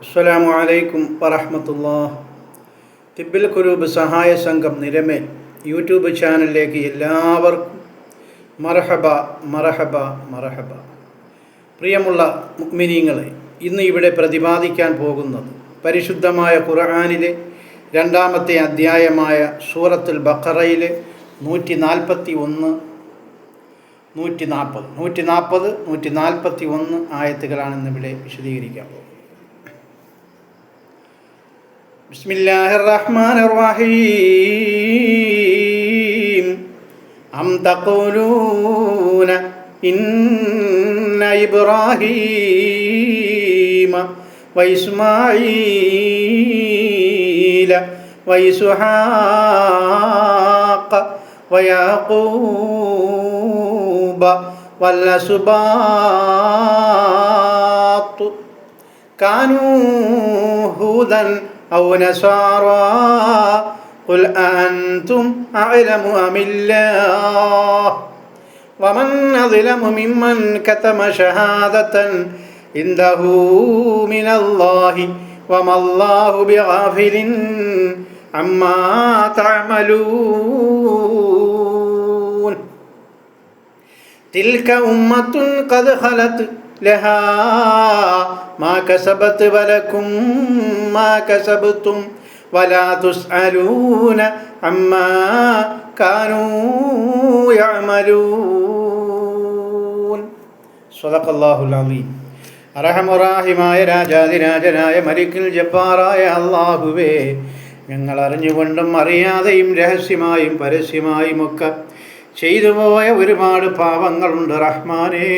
അസ്സലാമു അലൈക്കും വറഹ്മത്തുള്ളാഹി. തിബ്ബിൽ ഖുലൂബ് സഹായ സംഘം നിരമേൽ യൂട്യൂബ് ചാനലിലേക്ക് എല്ലാവർക്കും മർഹബ മർഹബ മർഹബ. പ്രിയമുള്ള മുഅ്മിനീങ്ങളെ, ഇന്ന് ഇവിടെ പ്രതിപാദിക്കാൻ പോകുന്നത് പരിശുദ്ധമായ ഖുർആനിലെ രണ്ടാമത്തെ അധ്യായമായ സൂറത്തുൽ ബഖറയിലെ 141 ആയത്തുകളാണ് ഇവിടെ വിശദീകരിക്കാൻ പോകുന്നത്. ബിസ്മില്ലാഹിർ റഹ്മാനിർ റഹീം. അം തഖൂലൂന ഇന്ന ഇബ്രാഹീമ വഇസ്മാഈല വഇസ്ഹാഖ വയാഖൂബ വല്ലസ്ബാത്ത് കാനൂ ഹൂദൻ ഔ നസാറാ ഖുൽ അഅൻതും അഅലമു അമില്ലാഹ് വമൻ അദ്ലമു മിമ്മൻ കതമ ഷഹാദതൻ ഇൻദഹു മിനല്ലാഹി വമല്ലാഹു ബിഗാഫിലിൻ അമ്മാ തഅമലൂൻ. തിൽക ഉമ്മത്തുൻ ഖദ് ഖലത് ലഹാ മാ കസബത് വലക്കും മാ കസബ്തും വലാ തുസ്അലൂന അമ്മാ കാനൂ യഅമലൂൻ. സ്വദഖല്ലാഹുൽ അലീം. അർഹമുറാഹിമായ രാജാതിരാജനായ മലിക്കുൽ ജബ്ബാറായ അല്ലാഹുവേ, ഞങ്ങൾ അറിഞ്ഞുകൊണ്ടും അറിയാതെയും രഹസ്യമായും പരസ്യമായുമൊക്കെ ചെയ്തുപോയ ഒരുപാട് പാപങ്ങളുണ്ട് റഹ്മാനേ.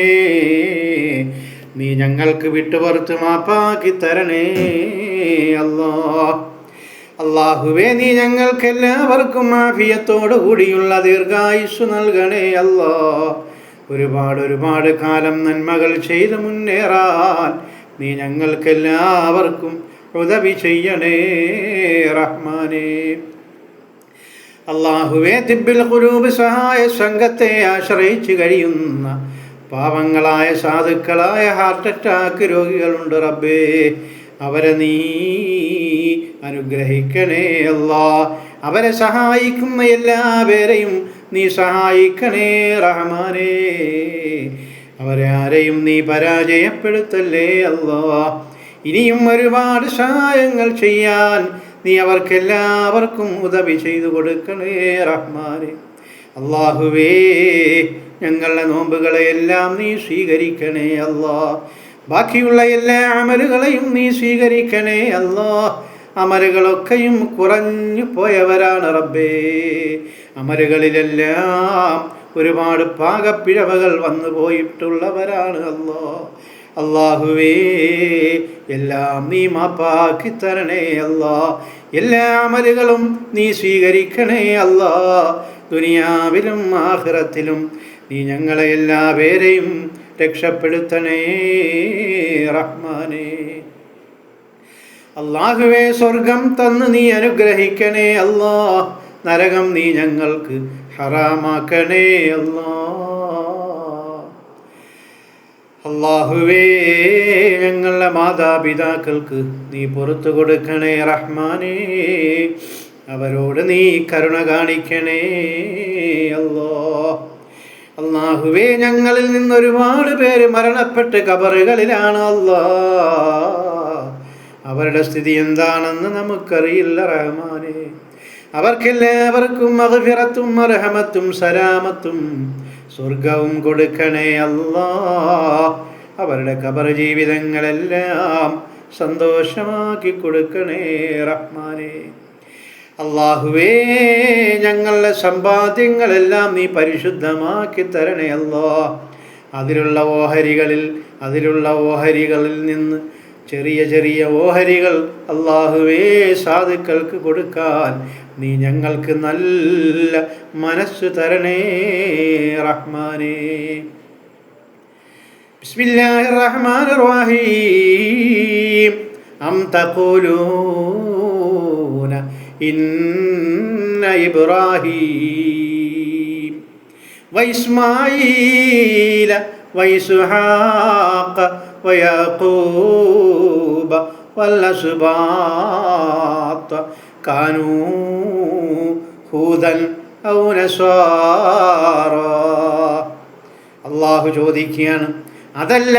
നീ ഞങ്ങൾക്ക് വിട്ടുപുറത്ത് മാപ്പാക്കി തരണേ അല്ലാഹുവേ. നീ ഞങ്ങൾക്കെല്ലാവർക്കും ആഫിയത്തോടു കൂടിയുള്ള ദീർഘായുസ്സു നൽകണേ ഒരുപാട് കാലം നന്മകൾ ചെയ്ത് മുന്നേറാൻ നീ ഞങ്ങൾക്കെല്ലാവർക്കും ഉദവി ചെയ്യണേ റഹ്മാനേ. അല്ലാഹുവേ, തിബ്ബിൽ ഖുലൂബ് സഹായ സംഘത്തെ ആശ്രയിച്ച് കഴിയുന്ന പാവങ്ങളായ സാധുക്കളായ ഹാർട്ട് അറ്റാക്ക് രോഗികളുണ്ട് റബ്ബേ. അവരെ നീ അനുഗ്രഹിക്കണേ അവരെ സഹായിക്കുന്ന എല്ലാവരെയും നീ സഹായിക്കണേ റഹ്മാനേ. അവരെ ആരെയും നീ പരാജയപ്പെടുത്തല്ലേ ഇനിയും ഒരുപാട് സഹായങ്ങൾ ചെയ്യാൻ നീ അവർക്കെല്ലാവർക്കും ഉദവി ചെയ്തു കൊടുക്കണേ റഹ്മാനേ. അല്ലാഹുവേ, ഞങ്ങളുടെ നോമ്പുകളെയെല്ലാം നീ സ്വീകരിക്കണേ ബാക്കിയുള്ള എല്ലാ അമലുകളെയും നീ സ്വീകരിക്കണേ അമലുകളൊക്കെയും കുറഞ്ഞു പോയവരാണ് റബ്ബേ. അമലുകളിലെല്ലാം ഒരുപാട് പാകപ്പിഴവുകൾ വന്നു പോയിട്ടുള്ളവരാണ് അല്ലാഹുവേ. എല്ലാം നീ മാപ്പാക്കി തരണേ എല്ലാ അമലുകളും നീ സ്വീകരിക്കണേ ദുനിയാവിലും ആഖിറത്തിലും നീ ഞങ്ങളെ എല്ലാവരെയും രക്ഷപ്പെടുത്തണേ റഹ്മാനേ. അല്ലാഹുവേ, സ്വർഗം തന്ന് നീ അനുഗ്രഹിക്കണേ നരകം നീ ഞങ്ങൾക്ക് ഹറാമാക്കണേ അല്ലാഹുവേ, ഞങ്ങളുടെ മാതാപിതാക്കൾക്ക് നീ പുറത്തു കൊടുക്കണേ റഹ്മാനേ. അവരോട് നീ കരുണ കാണിക്കണേ അല്ലാഹുവേ, ഞങ്ങളിൽ നിന്ന് ഒരുപാട് പേര് മരണപ്പെട്ട് ഖബറുകളിലാണ് അവരുടെ സ്ഥിതി എന്താണെന്ന് നമുക്കറിയില്ല റഹ്മാനേ. അവർക്കെല്ലാവർക്കും മഗ്ഫിറത്തും മർഹമത്തും സലാമത്തും സ്വർഗവും കൊടുക്കണേ അവരുടെ ഖബർ ജീവിതങ്ങളെല്ലാം സന്തോഷമാക്കി കൊടുക്കണേ റഹ്മാനേ. അല്ലാഹുവേ, ഞങ്ങളുടെ സമ്പാദ്യങ്ങളെല്ലാം നീ പരിശുദ്ധമാക്കി തരണേ അതിലുള്ള ഓഹരികളിൽ നിന്ന് ചെറിയ ഓഹരികൾ അല്ലാഹുവേ സാധുക്കൾക്ക് കൊടുക്കാൻ നീ ഞങ്ങൾക്ക് നല്ല മനസ്സ് തരണേ റഹ്മാനേ. ബിസ്മില്ലാഹിർ റഹ്മാനിർ റഹീം. അം തഖൂലൂന ഇന്ന ഇബ്രാഹീം വഇസ്മാഈല വഇസ്ഹാഖ ويعقوب والأسباط كانوا هودا أو نصارى. അള്ളാഹു ചോദിക്കുകയാണ്, അതല്ല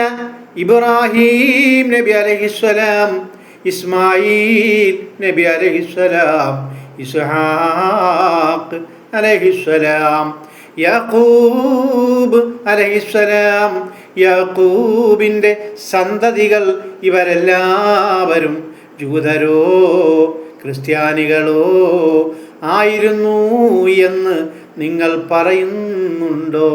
ഇബ്രാഹിം നബി അലൈഹിസ്സലാം, ഇസ്മായിൽ നബി അലൈഹിസ്സലാം, ഇസ്ഹാഖ് അലൈഹിസ്സലാം, യാക്കൂബ് അലൈഹിസ്സലാം, യാക്കൂബിൻ്റെ സന്തതികൾ ഇവരെല്ലാവരും ജൂതരോ ക്രിസ്ത്യാനികളോ ആയിരുന്നു എന്ന് നിങ്ങൾ പറയുന്നുണ്ടോ?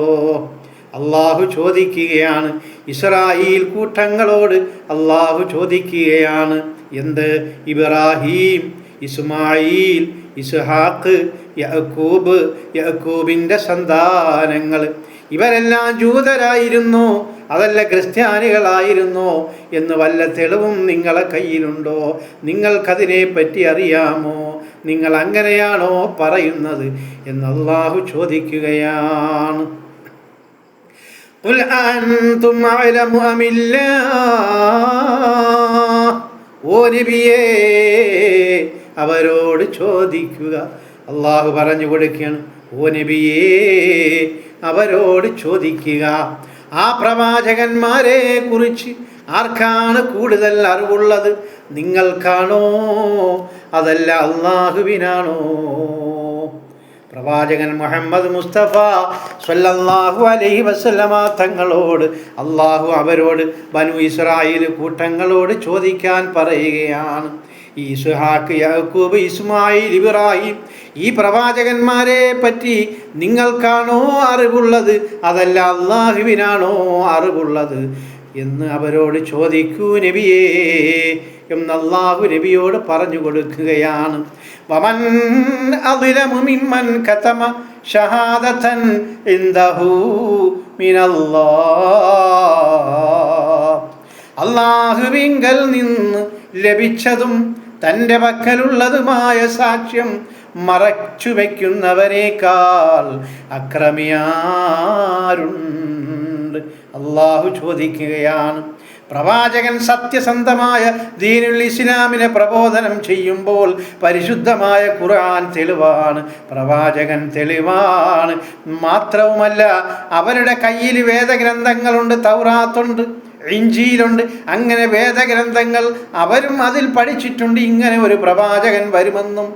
അള്ളാഹു ചോദിക്കുകയാണ്, ഇസ്രായേൽ കൂട്ടങ്ങളോട് അള്ളാഹു ചോദിക്കുകയാണ്. എന്ത്? ഇബ്രാഹിം, ഇസ്മായിൽ, ഇസ്ഹാഖ്, യാക്കൂബ്, യാക്കൂബിൻ്റെ സന്താനങ്ങൾ ഇവരെല്ലാം ജൂതരായിരുന്നോ അതല്ല ക്രിസ്ത്യാനികളായിരുന്നോ എന്ന് വല്ല തെളിവും നിങ്ങളെ കയ്യിലുണ്ടോ? നിങ്ങൾക്കതിനെ പറ്റി അറിയാമോ? നിങ്ങൾ അങ്ങനെയാണോ പറയുന്നത് എന്ന് അള്ളാഹു ചോദിക്കുകയാണ്. ഖുൽ അൻതും അഅലമു അമില്ലാഹ്, ഓ നബിയേ അവരോട് ചോദിക്കുക. അള്ളാഹു പറഞ്ഞു കൊടുക്കുകയാണ്, ഓ നബിയേ അവരോട് ചോദിക്കുക. ആ പ്രവാചകന്മാരെ കുറിച്ച് ആർക്കാണ് കൂടുതൽ അറിവുള്ളത്? നിങ്ങൾക്കാണോ അതല്ല അള്ളാഹുവിനാണോ? പ്രവാചകൻ മുഹമ്മദ് മുസ്തഫ സ്വല്ലല്ലാഹു അലൈഹി വസല്ലമ തങ്ങളോട് അള്ളാഹു അവരോട് ബനു ഇസ്രായേൽ കൂട്ടങ്ങളോട് ചോദിക്കാൻ പറയുകയാണ്. ഇസ്ഹാഖ്, യാക്കൂബ്, ഇസ്മായിൽ, ഇബ്രാഹിം ഈ പ്രവാചകന്മാരെ പറ്റി നിങ്ങൾക്കാണോ അറിവുള്ളത് അതല്ല അള്ളാഹുവിനാണോ അറിവുള്ളത് എന്ന് അവരോട് ചോദിക്കൂ നബിയേ എന്ന് അള്ളാഹു നബിയോട് പറഞ്ഞു കൊടുക്കുകയാണ്. വമൻ അദ്ലമു മിമ്മൻ കതമ ഷഹാദതൻ ഇൻദഹു മിനല്ലാഹ്, അള്ളാഹുവിങ്കൽ നിന്ന് ലഭിച്ചതും തൻ്റെ പക്കലുള്ളതുമായ സാക്ഷ്യം മറച്ചു വയ്ക്കുന്നവനേക്കാൾ അക്രമിയാരുണ്ട്? അള്ളാഹു ചോദിക്കുകയാണ്. പ്രവാചകൻ സത്യസന്ധമായ ദീനുൽ ഇസ്ലാമിനെ പ്രബോധനം ചെയ്യുമ്പോൾ പരിശുദ്ധമായ ഖുർആൻ തെളിവാണ്, പ്രവാചകൻ തെളിവാണ്. മാത്രവുമല്ല അവരുടെ കയ്യിൽ വേദഗ്രന്ഥങ്ങളുണ്ട്, തൗറാത്തുണ്ട്, ഇഞ്ചീലുണ്ട്. അങ്ങനെ വേദഗ്രന്ഥങ്ങൾ അവരും അതിൽ പഠിച്ചിട്ടുണ്ട്. ഇങ്ങനെ ഒരു പ്രവാചകൻ വരുമെന്നും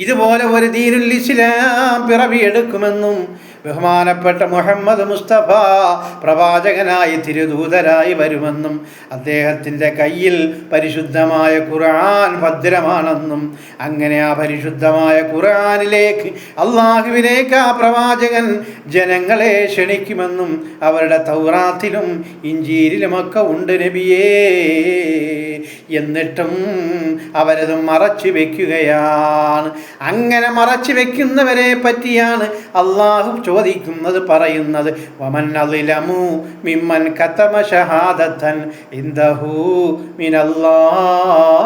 ഇതുപോലെ ഒരു ദീനുൽ ഇസ്ലാം പിറവിയെടുക്കുമെന്നും ബഹുമാനപ്പെട്ട മുഹമ്മദ് മുസ്തഫ പ്രവാചകനായി തിരുദൂതരായി വരുമെന്നും അദ്ദേഹത്തിൻ്റെ കയ്യിൽ പരിശുദ്ധമായ ഖുർആൻ ഭദ്രമാണെന്നും അങ്ങനെ ആ പരിശുദ്ധമായ ഖുർആനിലേക്ക് അള്ളാഹുവിലേക്ക് ആ പ്രവാചകൻ ജനങ്ങളെ ക്ഷണിക്കുമെന്നും അവരുടെ തൗറാത്തിലും ഇഞ്ചീലിലുമൊക്കെ ഉണ്ട് നബിയേ. എന്നിട്ടും അവരത് മറച്ചു വെക്കുകയാണ്. അങ്ങനെ മറച്ചു വെക്കുന്നവരെ പറ്റിയാണ് അള്ളാഹു ചോദിക്കുന്നത്, പറയുന്നത്. വമൻ അദ്ലമു മിമ്മൻ കതമ ഷഹാദതൻ ഇൻദഹു മിനല്ലാഹ്,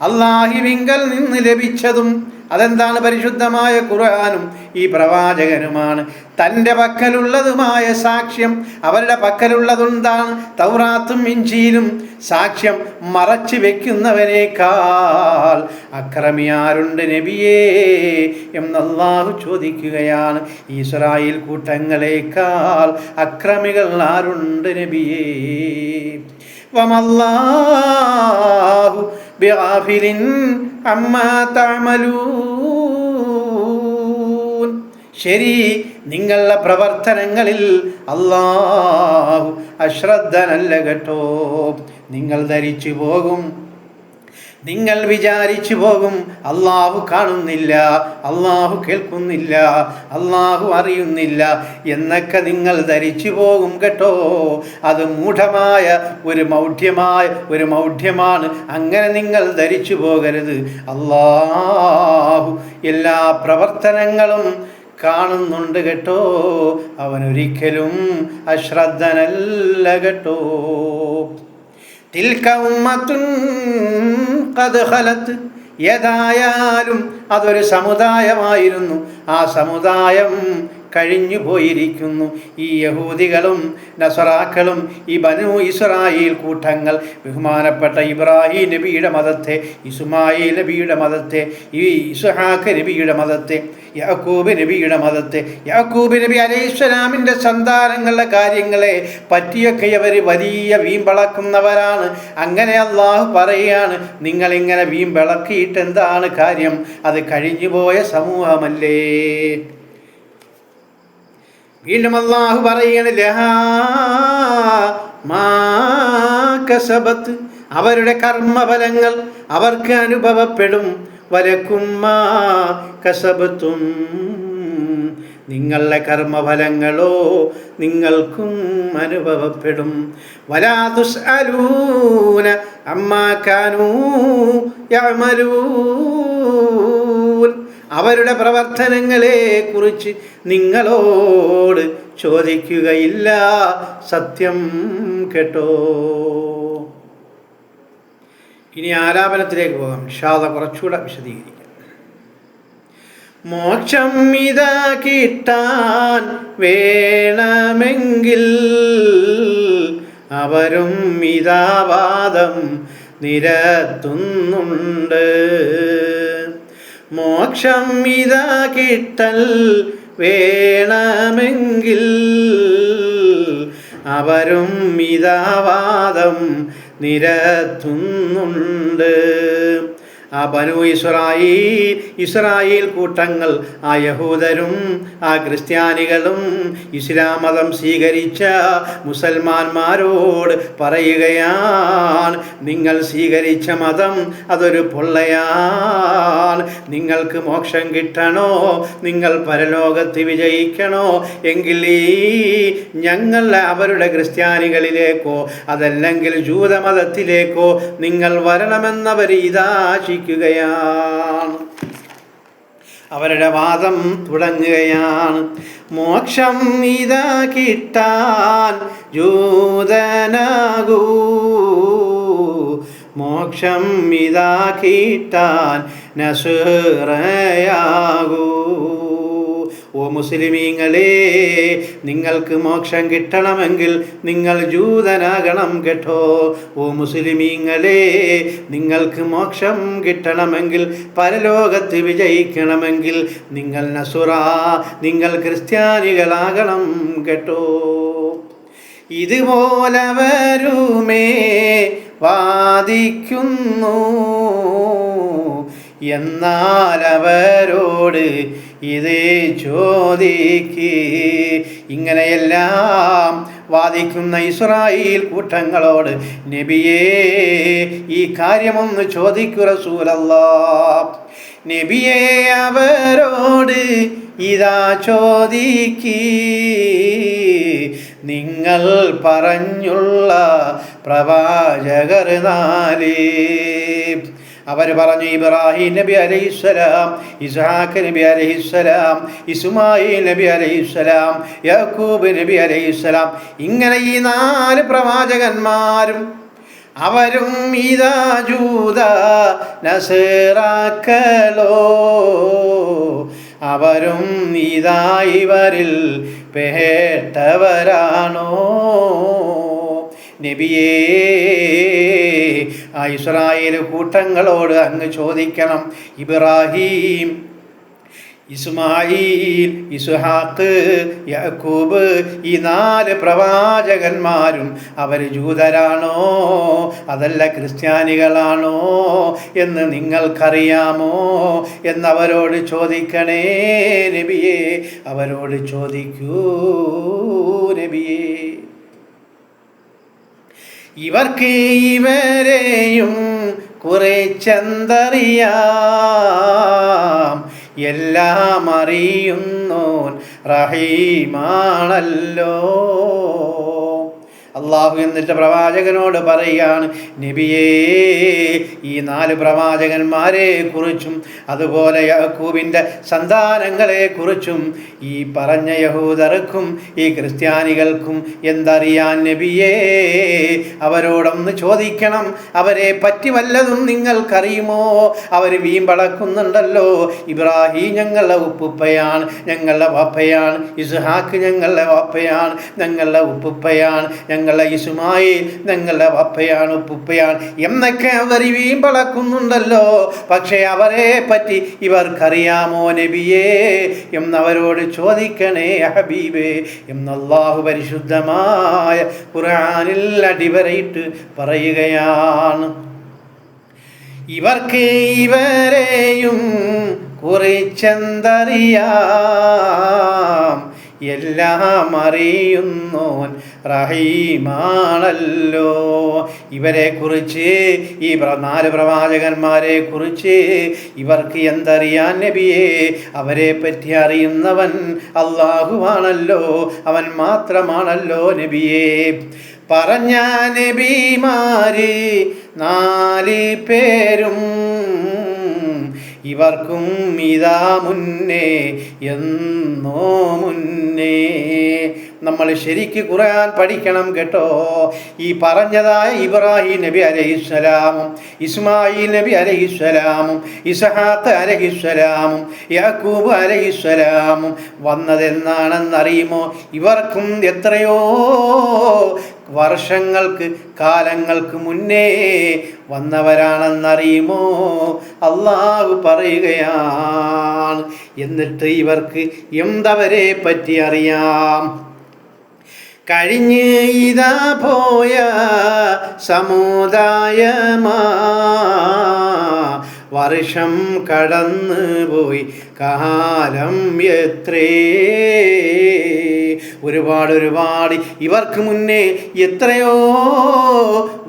അല്ലാഹുവിങ്കൽ നിന്ന് ലഭിച്ചതും അതെന്താണ്? പരിശുദ്ധമായ ഖുർആനും ഈ പ്രവാചകനുമാണ്. തൻ്റെ പക്കലുള്ളതുമായ സാക്ഷ്യം അവരുടെ പക്കലുള്ളതെന്താണ്? തൗറാത്തും ഇഞ്ചീലും. സാക്ഷ്യം മറച്ചു വെക്കുന്നവനേക്കാൾ അക്രമിയാരുണ്ട് നബിയേ എന്ന് അല്ലാഹു ചോദിക്കുകയാണ്. ഇസ്രായേൽ കൂട്ടങ്ങളേക്കാൾ അക്രമികൾ ആരുണ്ട് നബിയേ? വമല്ലാഹു ബിഗാഫിലിൻ അമ്മാ തഅമലൂൻ, ശരി നിങ്ങളുടെ പ്രവർത്തനങ്ങളിൽ അല്ലാഹു അശ്രദ്ധനല്ല കേട്ടോ. നിങ്ങൾ ധരിച്ചു പോകും, നിങ്ങൾ വിചാരിച്ചു പോകും അള്ളാഹു കാണുന്നില്ല, അള്ളാഹു കേൾക്കുന്നില്ല, അള്ളാഹു അറിയുന്നില്ല എന്നൊക്കെ നിങ്ങൾ ധരിച്ചു പോകും കേട്ടോ. അത് മൂഢമായ ഒരു മൗഢ്യമാണ്. അങ്ങനെ നിങ്ങൾ ധരിച്ചു പോകരുത്. അള്ളാഹു എല്ലാ പ്രവർത്തനങ്ങളും കാണുന്നുണ്ട് കേട്ടോ. അവനൊരിക്കലും അശ്രദ്ധനല്ല കേട്ടോ. തിൽക ഉമ്മത്തുൻ ഖദ് ഖലത്, ഏതായാലും അതൊരു സമുദായമായിരുന്നു. ആ സമുദായം കഴിഞ്ഞു പോയിരിക്കുന്നു. ഈ യഹൂദികളും നസറാക്കളും ഈ ബനു ഇസ്രായേൽ കൂട്ടങ്ങൾ ബഹുമാനപ്പെട്ട ഇബ്രാഹിം നബിയുടെ മതത്തെ, ഇസ്മായിൽ നബിയുടെ മതത്തെ, ഈ ഇസ്ഹാഖ് നബിയുടെ മതത്തെ, യാക്കൂബ് നബിയുടെ മതത്തെ, യാക്കൂബ് നബി അലൈഹിസ്സലാമിൻ്റെ സന്താനങ്ങളുടെ കാര്യങ്ങളെ പറ്റിയൊക്കെ അവർ വലിയ വീമ്പിളക്കുന്നവരാണ്. അങ്ങനെ അള്ളാഹു പറയുകയാണ്, നിങ്ങളിങ്ങനെ വീമ്പിളക്കിയിട്ട് എന്താണ് കാര്യം? അത് കഴിഞ്ഞുപോയ സമൂഹമല്ലേ. വീണ്ടും അള്ളാഹു പറയാണ്, ലഹാ മാ കസബത്ത്, അവരുടെ കർമ്മഫലങ്ങൾ അവർക്ക് അനുഭവപ്പെടും. വലക്കും മാ കസബത്തും, നിങ്ങളുടെ കർമ്മഫലങ്ങളോ നിങ്ങൾക്കും അനുഭവപ്പെടും. വലാ തുസ്അലൂന അമ്മാ കാനൂ യഅമലൂൻ, അവരുടെ പ്രവർത്തനങ്ങളെ കുറിച്ച് നിങ്ങളോട് ചോദിക്കുകയില്ല. സത്യം കേട്ടോ. ഇനി ആലാപനത്തിലേക്ക് പോകാം. ഇൻഷാ അല്ലാഹ് കുറച്ചുകൂടെ വിശദീകരിക്കാം. മോക്ഷം ഇതാ കിട്ടാൻ വേണമെങ്കിൽ അവരും ഇതാ വാദം നിരത്തുന്നുണ്ട്. മോക്ഷം ഇതാ കിട്ടൽ വേണമെങ്കിൽ അവരും ഇതാ വാദം നിരത്തുന്നുണ്ട്. ആ ബനു ഇസ്രായേൽ കൂട്ടങ്ങൾ, ആ യഹൂദരും ആ ക്രിസ്ത്യാനികളും ഇസ്ലാം മതം സ്വീകരിച്ച മുസൽമാന്മാരോട് പറയുകയാണ്, നിങ്ങൾ സ്വീകരിച്ച മതം അതൊരു പൊള്ളയാണ്. നിങ്ങൾക്ക് മോക്ഷം കിട്ടണോ, നിങ്ങൾ പരലോകത്ത് വിജയിക്കണോ എങ്കിൽ ഞങ്ങൾ അവരുടെ ക്രിസ്ത്യാനികളിലേക്കോ അതല്ലെങ്കിൽ ജൂതമതത്തിലേക്കോ നിങ്ങൾ വരണമെന്നവർ ഇതാശിക്കുകയാണ്. അവരുടെ വാദം തുടങ്ങുകയാണ്. മോക്ഷം ഇതാ കിട്ടാൻ ജൂതനാകൂ, മോക്ഷം ഇതാ കിട്ടാൻ നസ്രയാകൂ. ഓ മുസ്ലിമീങ്ങളെ, നിങ്ങൾക്ക് മോക്ഷം കിട്ടണമെങ്കിൽ നിങ്ങൾ ജൂതനാകണം കേട്ടോ. ഓ മുസ്ലിമീങ്ങളെ, നിങ്ങൾക്ക് മോക്ഷം കിട്ടണമെങ്കിൽ പരലോകത്ത് വിജയിക്കണമെങ്കിൽ നിങ്ങൾ നിങ്ങൾ ക്രിസ്ത്യാനികളാകണം കേട്ടോ. ഇതുപോലെ വരുമേ വാദിക്കുന്നു, എന്നാൽ അവരോട് ഇത് ചോദിക്ക്. ഇങ്ങനെയെല്ലാം വാദിക്കുന്ന ഇസ്രായേൽ കൂട്ടങ്ങളോട് നബിയേ ഈ കാര്യമൊന്ന് ചോദിക്കൂ റസൂലല്ലാഹ്. നബിയേ അവരോട് ഇതാ ചോദിക്ക്, നിങ്ങൾ പറഞ്ഞുള്ള പ്രവാചകർ നാല്. അവർ പറഞ്ഞു, ഇബ്രാഹിം നബി അലൈഹിസ്സലാം, ഇസ്ഹാഖ് നബി അലൈഹിസ്സലാം, ഇസ്മായിൽ നബി അലൈഹിസ്സലാം, യാക്കൂബ് നബി അലൈഹിസ്സലാം. ഇങ്ങനെ ഈ 4 പ്രവാചകന്മാരും അവരും ഇതാ ജൂത നസറാക്കളോ, അവരും ഇതാ ഇവരിൽ പേട്ടവരാണോ. നബിയേ ആ ഇസ്രായേൽ കൂട്ടങ്ങളോട് അങ്ങ് ചോദിക്കണം, ഇബ്രാഹിം, ഇസ്മായിൽ, ഇസ്ഹാഖ്, യാക്കൂബ് ഈ 4 പ്രവാചകന്മാരും അവർ ജൂതരാണോ അതല്ല ക്രിസ്ത്യാനികളാണോ എന്ന് നിങ്ങൾക്കറിയാമോ എന്നവരോട് ചോദിക്കണേ നബിയേ, അവരോട് ചോദിക്കൂ നബിയേ. ഇവർക്ക് ഇവരെയും കുറച്ചെന്തറിയാം, എല്ലാം അറിയുന്നോൻ റഹീമാണല്ലോ. അള്ളാഹു എന്നിട്ട് പ്രവാചകനോട് പറയുകയാണ്, നബിയേ, ഈ 4 പ്രവാചകന്മാരെ കുറിച്ചും അതുപോലെ യാക്കൂബിൻ്റെ സന്താനങ്ങളെ കുറിച്ചും ഈ പറഞ്ഞ യഹൂദർക്കും ഈ ക്രിസ്ത്യാനികൾക്കും എന്തറിയാൻ നബിയേ? അവരോടൊന്ന് ചോദിക്കണം. അവരെ പറ്റി വല്ലതും നിങ്ങൾക്കറിയുമോ? അവർ വീമ്പളക്കുന്നുണ്ടല്ലോ, ഇബ്രാഹിം ഞങ്ങളുടെ ഉപ്പുപ്പയാണ്, ഞങ്ങളുടെ വാപ്പയാണ്, ഇസ്ഹാക്ക് ഞങ്ങളുടെ വാപ്പയാണ്, ഞങ്ങളുടെ ഉപ്പുപ്പയാണ്, ഞങ്ങളുടെ ഇസ്മായിൽ ഞങ്ങളുടെ വാപ്പയാണ്, ഉപ്പുപ്പയാണ് എന്നൊക്കെ അവർ വീമ്പളക്കുന്നുണ്ടല്ലോ. പക്ഷേ അവരെ പറ്റി ഇവർക്കറിയാമോ നബിയേ എന്നവരോട് ചോദിക്കണേ ഹബീബേ എന്നല്ലാഹു പരിശുദ്ധമായ ഖുർആനിൽ അടിവരയിട്ട് പറയുകയാണ്. ഇവർക്ക് ഇവരെയും കുറിച്ചെന്തറിയാം, എല്ലാം അറിയുന്നോൻ റഹീമാണല്ലോ. ഇവരെ കുറിച്ച്, ഈ 4 പ്രവാചകന്മാരെ കുറിച്ച് ഇവർക്ക് എന്തറിയാൻ നബിയേ? അവരെ പറ്റി അറിയുന്നവൻ അല്ലാഹുവാണല്ലോ, അവൻ മാത്രമാണല്ലോ നബിയേ. പറഞ്ഞ നബിമാര് 4 പേരും ഇവർക്കും ഇതാ മുന്നേ എന്നോ മുന്നേ. നമ്മൾ ശരിക്ക് ഖുർആൻ പഠിക്കണം കേട്ടോ. ഈ പറഞ്ഞതായ ഇബ്രാഹിം നബി അലൈഹിസ്സലാമും ഇസ്മായിൽ നബി അലൈഹിസ്സലാമും ഇസ്ഹാഖ് അലൈഹിസ്സലാമും യാക്കൂബ് അലൈഹിസ്സലാമും വന്നതെന്നാണെന്നറിയുമോ? ഇവർക്കും എത്രയോ വർഷങ്ങൾക്ക്, കാലങ്ങൾക്ക് മുന്നേ വന്നവരാണെന്നറിയുമോ? അള്ളാഹു പറയുകയാണ്. എന്നിട്ട് ഇവർക്ക് എന്തവരെ പറ്റി അറിയാം? കഴിഞ്ഞ് ഇതാ പോയ സമുദായമാ, വർഷം കടന്നു പോയി കാലം എത്രേ. ഒരുപാട് ഇവർക്ക് മുന്നേ എത്രയോ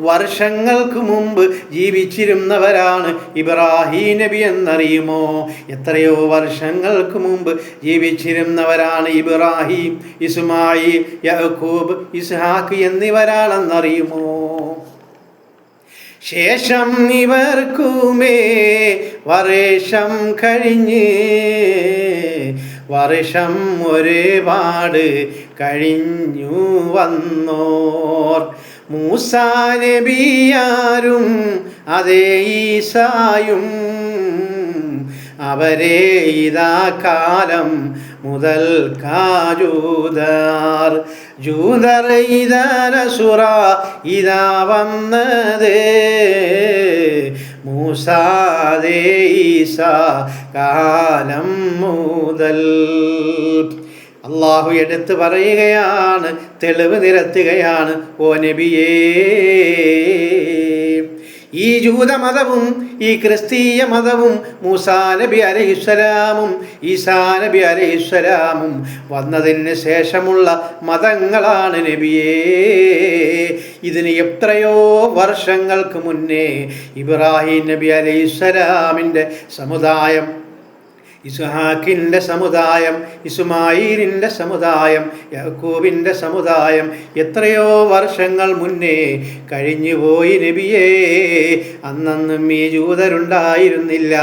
വർഷങ്ങൾക്ക് മുമ്പ് ജീവിച്ചിരുന്നവരാണ് ഇബ്രാഹിം നബി എന്നറിയുമോ? എത്രയോ വർഷങ്ങൾക്ക് മുമ്പ് ജീവിച്ചിരുന്നവരാണ് ഇബ്രാഹിം, ഇസ്മായിൽ, യാക്കൂബ്, ഇസ്ഹാഖ് എന്നിവരാണെന്നറിയുമോ? ശേഷം ഇവർക്കുമേ വർഷം കഴിഞ്ഞ്, വർഷം ഒരുപാട് കഴിഞ്ഞു വന്നോർ. മൂസാ നബിയാരും അതേ ഈസായും അവരെ ഇതാ കാലം മുതൽ ജൂതർ, ജൂതർ ഇതാ നസുറ ഇതാ വന്നത്, മൂസാദേ ഈസ കാലം മുതൽ. അള്ളാഹു എടുത്ത് പറയുകയാണ്, തെളിവ് നിരത്തുകയാണ്, ഓ നബിയേ, ഈ ജൂതമതവും ഈ ക്രിസ്തീയ മതവും മൂസാ നബി അലൈഹിസ്സലാമും ഈസാ നബി അലൈഹിസ്സലാമും വന്നതിന് ശേഷമുള്ള മതങ്ങളാണ് നബിയേ. ഇതിന് എത്രയോ വർഷങ്ങൾക്ക് മുന്നേ ഇബ്രാഹിം നബി അലൈഹിസ്സലാമിൻ്റെ സമുദായം, ഇസ്ഹാക്കിൻ്റെ സമുദായം, ഇസ്മായിലിൻ്റെ സമുദായം, യാക്കൂബിൻ്റെ സമുദായം എത്രയോ വർഷങ്ങൾ മുന്നേ കഴിഞ്ഞുപോയി നബിയേ. അന്നൊന്നും ഈ ജൂതരുണ്ടായിരുന്നില്ല,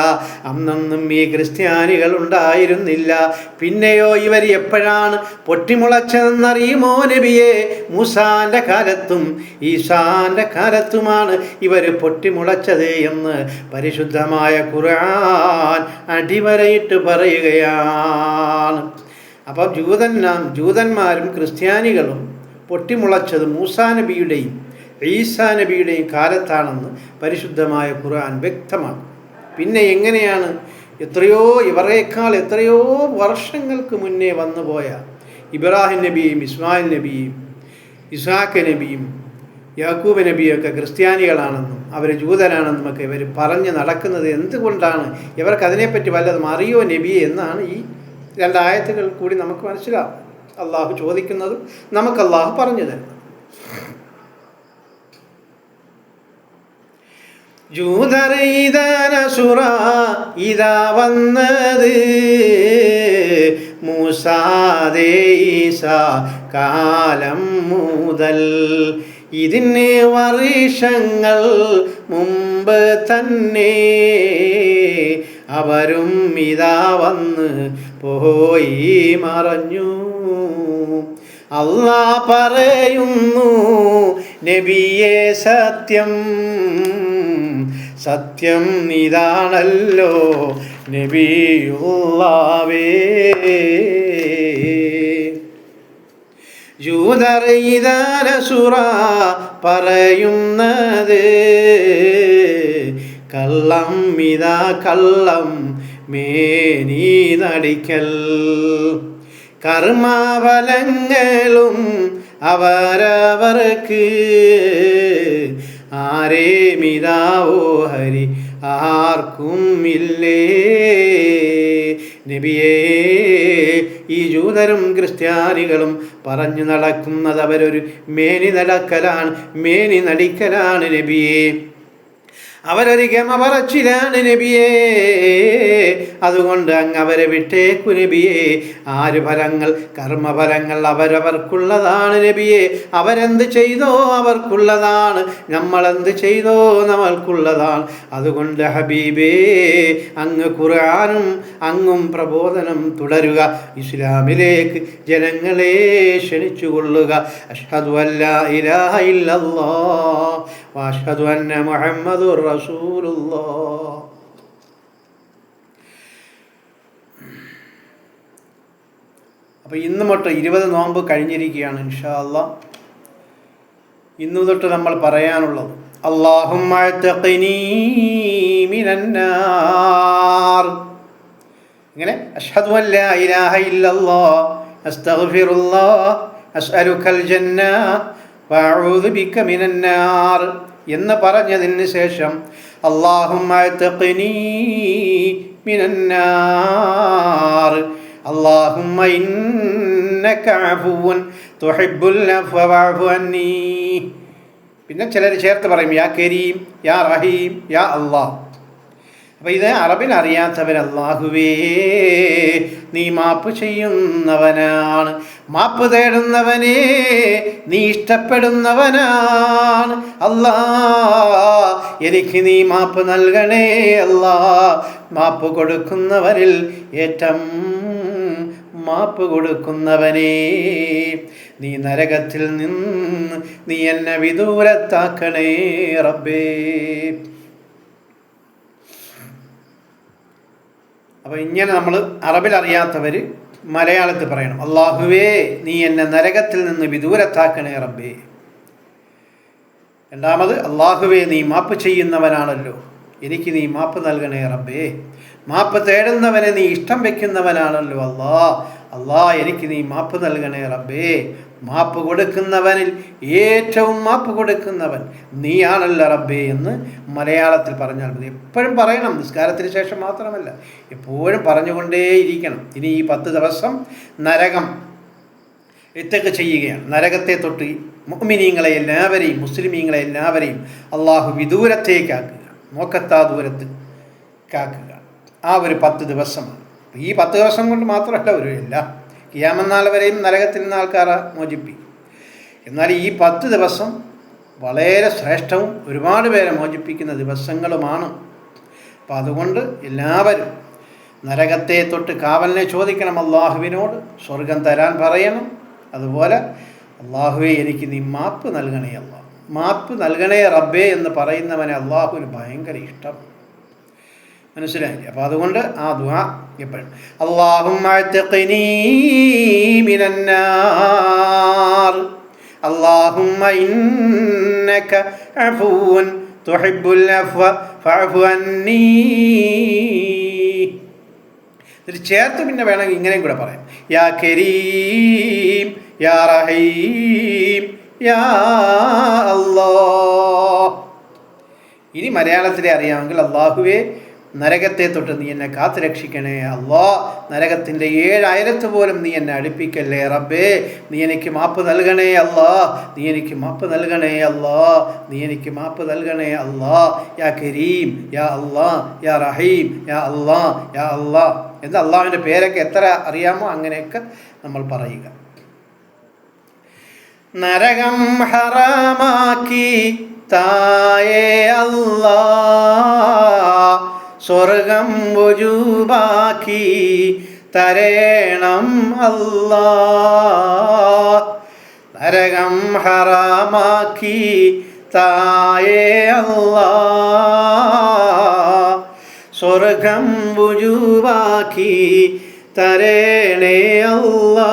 അന്നൊന്നും ഈ ക്രിസ്ത്യാനികൾ ഉണ്ടായിരുന്നില്ല. പിന്നെയോ ഇവർ എപ്പോഴാണ് പൊട്ടിമുളച്ചതെന്നറിയുമോ നബിയേ? മൂസാൻ്റെ കാലത്തും ഈസാൻ്റെ കാലത്തുമാണ് ഇവർ പൊട്ടിമുളച്ചത് എന്ന് പരിശുദ്ധമായ ഖുർആൻ അടിവരയിട്ട് പറയുകയാണ്. അപ്പം ജൂതന്മാരും ക്രിസ്ത്യാനികളും പൊട്ടിമുളച്ചത് മൂസാ നബിയുടെയും ഈസാ നബിയുടെയും കാലത്താണെന്ന് പരിശുദ്ധമായ ഖുർആൻ വ്യക്തമാണ്. പിന്നെ എങ്ങനെയാണ് ഇവരേക്കാൾ എത്രയോ വർഷങ്ങൾക്ക് മുന്നേ വന്നുപോയ ഇബ്രാഹിം നബിയും ഇസ്മായിൽ നബിയും ഇസ്ഹാഖ് നബിയും യാക്കൂബ് നബിയൊക്കെ ക്രിസ്ത്യാനികളാണെന്നും അവർ ജൂതരാണെന്നും ഒക്കെ ഇവർ പറഞ്ഞ് നടക്കുന്നത് എന്തുകൊണ്ടാണ്? ഇവർക്ക് അതിനെപ്പറ്റി വല്ലതും അറിയോ നബിയെ എന്നാണ് ഈ 2 ആയത്തുകൾ കൂടി നമുക്ക് മനസ്സിലാവും. അള്ളാഹു ചോദിക്കുന്നതും നമുക്ക് അള്ളാഹു പറഞ്ഞു തരുന്നു. ജൂതർ ഇതാ നസുറ ഇതാ വന്നത്, മൂസാദേ ഈസ കാലം മുതൽ. ഇതിന് വർഷങ്ങൾ മുമ്പ് തന്നെ അവരും ഇതാ വന്ന് പോയി മറഞ്ഞു. അല്ലാഹ് പറയുന്നു നബിയേ സത്യം, സത്യം ഇതാണല്ലോ നബിയുള്ളാവേ. ജൂതർ ഇതാ നസുറ പറയുന്നത് കള്ളം ഇതാ കള്ളം മേനി നടിക്കൽ. കർമ്മഫലങ്ങളും അവരവർക്ക് ആരേമിതാവോ ഹരി ആർക്കും ഇല്ലേ. നബിയേ, ഈ ജൂതരും ക്രിസ്ത്യാനികളും പറഞ്ഞു നടക്കുന്നത് അവരൊരു മേനി നടക്കലാണ്, മേനി നടിക്കലാണ് നബിയേ. അവരൊരു ഗമ പറച്ചിലാണ് നബിയേ. അതുകൊണ്ട് അങ്ങ് അവരെ വിട്ടേക്കു നബിയേ. ആര് ഫലങ്ങൾ, കർമ്മഫലങ്ങൾ അവരവർക്കുള്ളതാണ് നബിയേ. അവരെന്ത് ചെയ്തോ അവർക്കുള്ളതാണ്, നമ്മളെന്ത് ചെയ്തോ നമ്മൾക്കുള്ളതാണ്. അതുകൊണ്ട് ഹബീബേ, അങ്ങ് ഖുർആനും അങ്ങും പ്രബോധനം തുടരുക, ഇസ്ലാമിലേക്ക് ജനങ്ങളെ ക്ഷണിച്ചുകൊള്ളുക. അഷ്ഹദു അല്ലാ ഇലാഹ ഇല്ലല്ലാഹ് വഅഷ്ഹദു അന്ന മുഹമ്മദുർ റസൂലുള്ളാഹ്. അപ്പോൾ ഇന്ന് തൊട്ട് 20 നോമ്പ് കഴിഞ്ഞിരിക്കുകയാണ് ഇൻഷാ അല്ലാഹ്. ഇന്നു തൊട്ട് നമ്മൾ പറയാനുള്ളത് അല്ലാഹുമ്മ അഅ്തിഖ്നീ മിനന്നാർ. ഇങ്ങനെ അഷ്ഹദു അല്ലാ ഇലാഹ ഇല്ലല്ലാഹ് അസ്തഗ്ഫിറുല്ലാഹ് അസ്അലുക്കൽ ജന്ന വഅഊദു ബിക മിനന്നാർ എന്ന് പറഞ്ഞതിന് ശേഷം അല്ലാഹുമ്മ അഅ്തിഖ്നീ മിനന്നാർ അല്ലാഹുമ്മ ഇന്നക അഫുവ്വുൻ തുഹിബ്ബുൽ അഫ്വ ഫഅഫു അന്നീ. പിന്നെ ചിലർ ചേർത്ത് പറയും യാ കരീം, യാ റഹീം, യാ അല്ലാഹ്. അപ്പോൾ ഇത് അറബിൽ അറിയാത്തവർ അല്ലാഹുവേ നീ മാപ്പ് ചെയ്യുന്നവനാണ്, മാപ്പ് തേടുന്നവനേ നീ ഇഷ്ടപ്പെടുന്നവനാണ്. അല്ലാ, എനിക്ക് നീ മാപ്പ് നൽകണേ അല്ലാ. മാപ്പ് കൊടുക്കുന്നവരിൽ ഏറ്റവും മാപ്പ് കൊടുക്കുന്നവനേ, നീ നരകത്തിൽ നിന്ന് നീ എന്നെ വിദൂരത്താക്കണേ റബ്ബേ. അപ്പോൾ ഇങ്ങനെ നമ്മൾ അറബിൽ അറിയാത്തവർ മലയാളത്തിൽ പറയണം അല്ലാഹുവേ നീ എന്നെ നരകത്തിൽ നിന്ന് വിദൂരത്താക്കണേ റബ്ബേ. രണ്ടാമത് അല്ലാഹുവേ നീ മാപ്പ് ചെയ്യുന്നവനാണല്ലോ, എനിക്ക് നീ മാപ്പ് നൽകണേ റബ്ബേ. മാപ്പ് തേടുന്നവനെ നീ ഇഷ്ടം വയ്ക്കുന്നവനാണല്ലോ അല്ലാ. അല്ലാ, എനിക്ക് നീ മാപ്പ് നൽകണേ റബ്ബേ. മാപ്പ് കൊടുക്കുന്നവനിൽ ഏറ്റവും മാപ്പ് കൊടുക്കുന്നവൻ നീയാണല്ലോ റബ്ബേ എന്ന് മലയാളത്തിൽ പറഞ്ഞാൽ മതി. എപ്പോഴും പറയണം, നിസ്കാരത്തിന് ശേഷം മാത്രമല്ല, എപ്പോഴും പറഞ്ഞുകൊണ്ടേയിരിക്കണം. ഇനി ഈ 10 ദിവസം നരകം ഇതൊക്കെ ചെയ്യുകയാണ്. നരകത്തെ തൊട്ട് മുഅ്മിനീങ്ങളെ എല്ലാവരെയും, മുസ്ലിമീങ്ങളെ എല്ലാവരെയും അള്ളാഹു വിദൂരത്തേക്കാക്കുക, നോക്കത്താ ദൂരത്ത് കാക്കുക. ആ ഒരു 10 ദിവസമാണ്. ഈ 10 ദിവസം കൊണ്ട് മാത്രമല്ല ഒരു എല്ലാം ഖിയാമത്ത് നാൾ വരെയും നരകത്തിൽ നിന്ന് ആൾക്കാരെ മോചിപ്പിക്കും. എന്നാൽ ഈ 10 ദിവസം വളരെ ശ്രേഷ്ഠവും ഒരുപാട് പേരെ മോചിപ്പിക്കുന്ന ദിവസങ്ങളുമാണ്. അപ്പം അതുകൊണ്ട് എല്ലാവരും നരകത്തെ തൊട്ട് കാവലിനെ ചോദിക്കണം അള്ളാഹുവിനോട്, സ്വർഗം തരാൻ പറയണം. അതുപോലെ അള്ളാഹുവേ എനിക്ക് നീ മാപ്പ് നൽകണേ അല്ലാഹ്, മാപ്പ് നൽകണേ റബ്ബേ എന്ന് പറയുന്നവനെ അള്ളാഹുവിന് ഭയങ്കര ഇഷ്ടം. മനസ്സിലായില്ലേ? അപ്പോൾ അതുകൊണ്ട് ആ ദുആ എപ്പോഴും അല്ലാഹുമ്മ അഅ്തിഖ്നീ മിനന്നാർ അല്ലാഹുമ്മ ഇന്നക അഫുവ്വുൻ തുഹിബ്ബുൽ അഫ്വ ഫഅഫു അന്നീ. ഇത് ചേർത്ത് പിന്നെ വേണമെങ്കിൽ ഇങ്ങനെയും കൂടെ പറയാം യാ കരീം, യാ റഹീം, യാ അല്ലാഹ്. ഇനി മലയാളത്തിലെ അറിയാമെങ്കിൽ അല്ലാഹുവേ നരകത്തെ തൊട്ട് നീ എന്നെ കാത്തു രക്ഷിക്കണേ അല്ലാ. നരകത്തിൻ്റെ 7 അയലത്ത് പോലും നീ എന്നെ അടുപ്പിക്കല്ലേ റബ്ബേ. നീ എനിക്ക് മാപ്പ് നൽകണേ അല്ലാ, നീ എനിക്ക് മാപ്പ് നൽകണേ അല്ലാ, നീ എനിക്ക് മാപ്പ് നൽകണേ അല്ലാ. യാ കരീം, യാ അല്ലാ, യാ റഹീം, യാ അല്ലാ, യാ അല്ലാ എന്ന് അള്ളാഹുവിൻ്റെ പേരൊക്കെ എത്ര അറിയാമോ അങ്ങനെയൊക്കെ നമ്മൾ പറയുക. നരകം ഹറാമാക്കി തായേ അല്ലാ, സ്വർഗം വുജൂബാക്കി തരേണം അല്ലാ. നരകം ഹറാമാക്കി തായേ അല്ലാ, സ്വർഗം വുജൂബാക്കി തരേണേ അല്ലാ.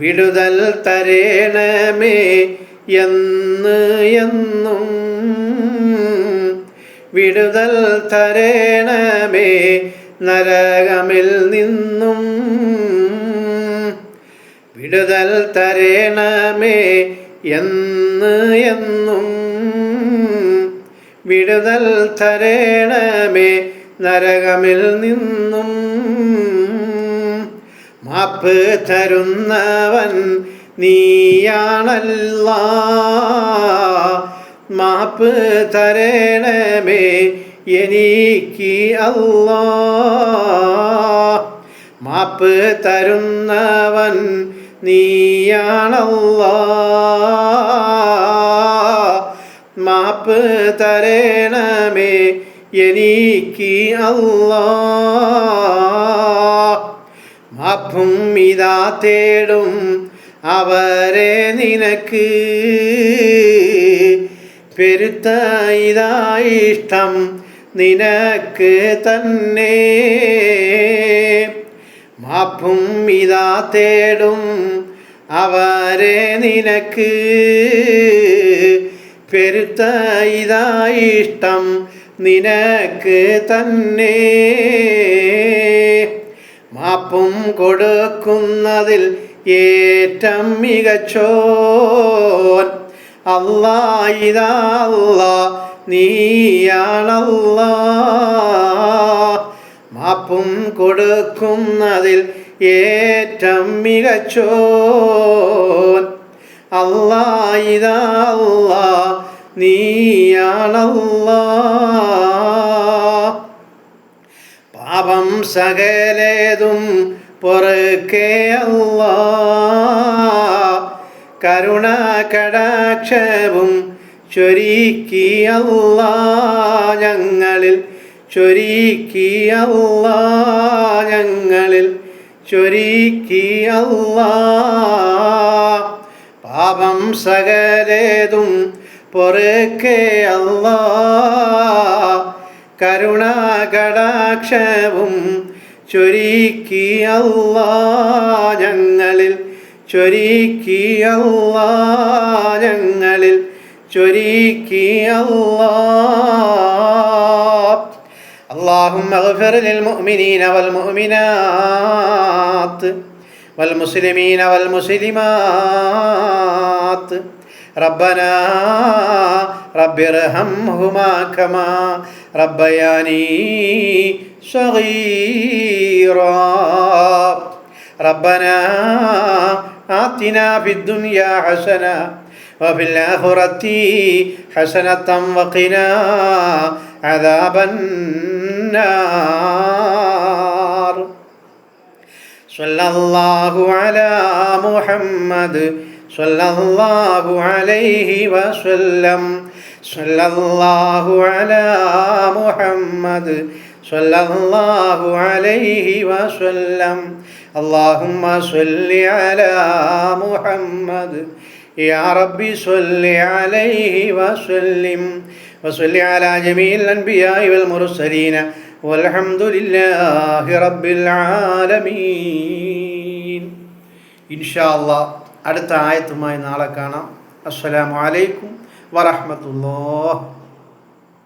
വിടുതൽ തരേണമേ എന്ന് എന്നും, വിടുതൽ തരേണമേ നരകമിൽ നിന്നും. വിടുതൽ തരേണമേ എന്ന് എന്നും, വിടുതൽ തരേണമേ നരകമിൽ നിന്നും. മാപ്പ് തരുന്നവൻ നീയാണല്ലാ, മാപ്പ് തരേണമേ എനിക്ക് അല്ലാ. മാപ്പ് തരുന്നവൻ നീയാണല്ലാ, മാപ്പ് തരേണമേ എനിക്ക് അല്ലാ. മാപ്പും ഇതാ തേടും അവരെ നിനക്ക്, പെരുത്ത ഇതാ ഇഷ്ടം നിനക്ക് തന്നെ. മാപ്പും ഇതാ തേടും അവരെ നിനക്ക്, പെരുത്ത ഇതാ ഇഷ്ടം നിനക്ക് തന്നെ. മാപ്പും കൊടുക്കുന്നതിൽ ഏറ്റം മികച്ചോൻ അല്ലാ, ഇതാ അല്ലാ നീയാണല്ലാ. മാപ്പും കൊടുക്കുന്നതിൽ ഏറ്റം മികച്ചോൻ അല്ലാ, ഇതാ അല്ലാ നീയാണല്ലാ. പാപം സകലേതും പൊറുക്കേ അല്ലാ, കരുണ കടാക്ഷവും ചൊരിക്കി അല്ലാ ഞങ്ങളിൽ, ചൊരിക്കി അല്ലാ ഞങ്ങളിൽ, ചൊരിക്കി അല്ലാ. പാപം സകലേതും പൊറുക്കേ അല്ലാ, കരുണ കടാക്ഷവും ചൊരിക്കി അല്ലാ ഞങ്ങളിൽ, ചൊരിക്കി അല്ലാ ഞങ്ങളിൽ, ചൊരിക്കി അല്ലാ. اللهم اغفر للمؤمنين والمؤمنات والمسلمين والمسلمات. ربنا رب ارحمهما كما ربياني صغيرا. ربنا آتنا في الدنيا حسنة وفي الآخرة حسنة وقنا عذاب النار. صلى الله على محمد صلى الله عليه وسلم. صلى الله على محمد صلى الله عليه وسلم. اللهم صل على محمد يا ربي صل عليه وسلم. وصل على جميع الأنبياء والمرسلين والحمد لله رب العالمين. إن شاء الله അടുത്ത ആയത്തുമായി നാളെ കാണാം. അസ്സലാമു അലൈക്കും വറഹ്മത്തുള്ളാഹി.